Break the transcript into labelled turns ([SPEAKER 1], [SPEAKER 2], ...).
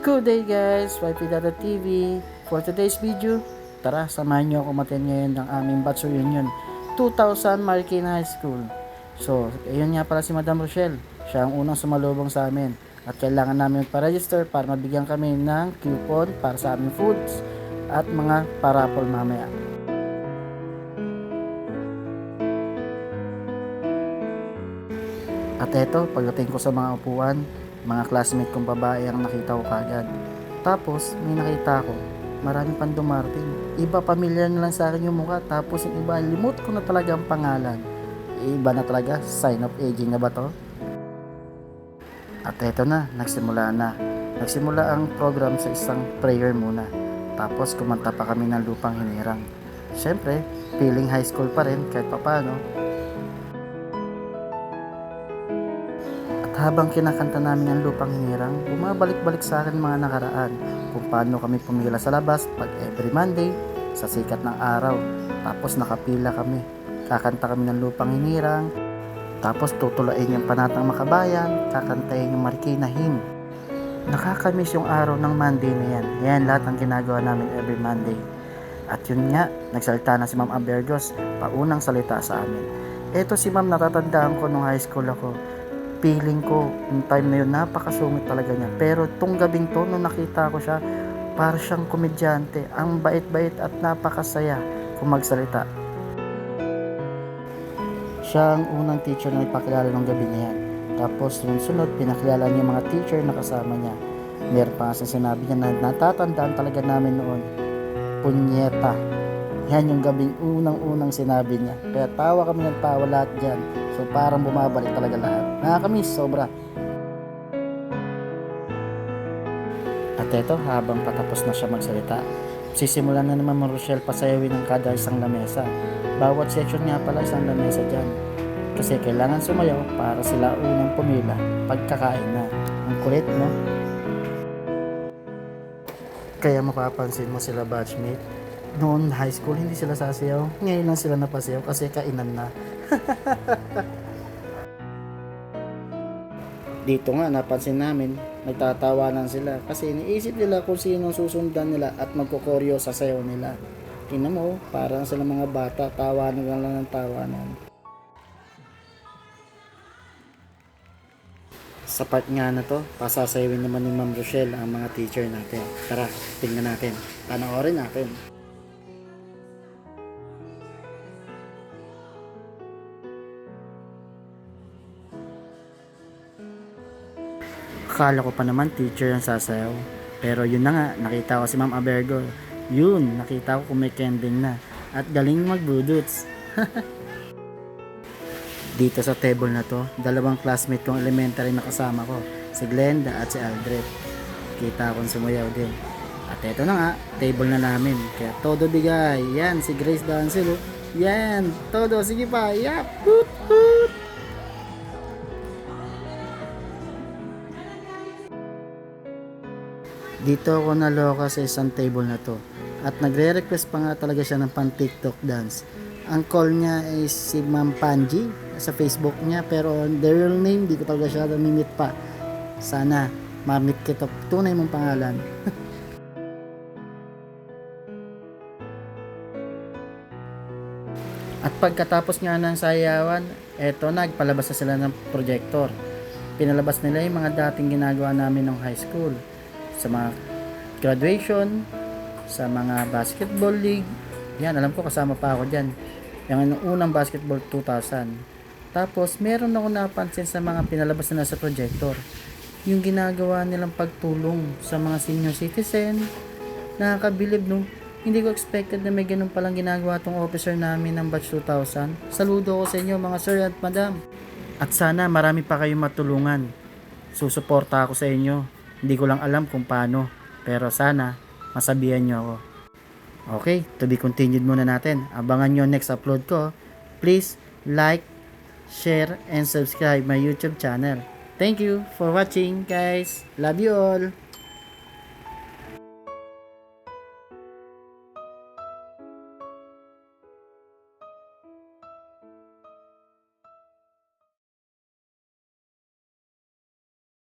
[SPEAKER 1] Good day guys, YP.TV. For today's video, tara samahan nyo ako matin ngayon ng aming batch reunion 2000 Marikina High School. So, ayun nga pala si Madam Rochelle. Siya ang unang sumalubong sa amin. At kailangan namin pa-register para mabigyan kami ng coupon para sa aming foods at mga parapol mamaya. At eto, pagdating ko sa mga upuan, mga classmate kong babae ang nakita ko kagad. Tapos, may nakita ko, marami pang dumarating. Iba, pamilyar na lang sa akin yung mukha. Tapos yung iba, limot ko na talaga ang pangalan. Iba na talaga, sign of aging na ba to? At eto na, nagsimula na. Nagsimula ang program sa isang prayer muna. Tapos kumanta pa kami ng Lupang Hinirang. Siyempre, feeling high school pa rin kahit papano. Habang kinakanta namin ang Lupang Hinirang, bumabalik-balik sa akin mga nakaraan kung paano kami pumila sa labas pag every Monday sa sikat ng araw. Tapos nakapila kami, kakanta kami ng Lupang Hinirang, tapos tutulain yung Panatang Makabayan, kakantayin yung Marikina Hymn. Nakakamiss yung araw ng Monday na yan. Yan lahat ang ginagawa namin every Monday. At yun nga, nagsalita na si Ma'am Abergos, paunang salita sa amin. Eto si Ma'am, natatandaan ko nung high school ako. Feeling ko, yung time na yun, napakasungit talaga niya. Pero itong gabing to, nung nakita ko siya, para siyang komedyante. Ang bait-bait at napakasaya kung magsalita. Siya ang unang teacher na ipakilala ng gabi na yan. Tapos yung sunod, pinakilala niya mga teacher na kasama niya. Meron pa kasi sinabi niya na natatandaan talaga namin noon, punyeta. Yan yung gabing unang-unang sinabi niya. Kaya tawa kami ng tawa lahat dyan. So parang bumabalik talaga lahat. Nakakamiss, sobra. At eto, habang patapos na siya magsalita, sisimulan na naman Ma'am Rochelle pasayawin ng kada isang lamesa. Bawat section nga pala isang lamesa dyan. Kasi kailangan sumayaw para sila unang pumila pagkakain na. Ang kulit, no? Kaya mapapansin mo sila batchmate, noon high school hindi sila sasayaw, ngayon lang sila napasayaw kasi kainan na. Dito nga napansin namin, nagtatawanan sila kasi iniisip nila kung sino susundan nila at magkokoryo sa sayaw nila. Tingnan mo, parang sila mga bata, tawanan lang ng tawanan. Sa part nga na to, pasasayawin naman ni Ma'am Rochelle ang mga teacher natin. Tara, tingnan natin. Panoorin natin. Akala ko pa naman teacher ang sasayaw. Pero yun na nga, nakita ko si Ma'am Abergo. Yun, nakita ko kung may kending na. At galing magbudots. Dito sa table na to, dalawang classmate kong elementary na kasama ko. Si Glenda at si Aldred. Kita akong sumayaw din. At eto na nga, table na namin. Kaya todo bigay. Yan, si Grace Dancel. Yan, todo. Sige pa. Yap. Hoot, hoot. Dito ako naloka sa isang table na to. At nagre-request pa nga talaga siya ng pan-TikTok dance. Ang call niya is si Ma'am Panji sa Facebook niya. Pero the real name, di ko talaga siya namimit pa. Sana mamit kita. Tunay mong pangalan. At pagkatapos nga ng sayawan, eto nagpalabas na sila ng projector. Pinalabas nila yung mga dating ginagawa namin ng high school. Sa mga graduation, sa mga basketball league. Yan, alam ko kasama pa ako dyan. Yung unang basketball 2000. Tapos, meron ako napansin sa mga pinalabas na sa projector. Yung ginagawa nilang pagtulong sa mga senior citizen. Nakakabilib, no? Hindi ko expected na may ganun palang ginagawa tong officer namin ng batch 2000. Saludo ko sa inyo mga sir at madam. At sana marami pa kayong matulungan. Susuporta ako sa inyo. Hindi ko lang alam kung paano, pero sana masabihan nyo ako. Okay, to be continued muna natin. Abangan nyo next upload ko. Please like, share, and subscribe my YouTube channel. Thank you for watching guys. Love you all.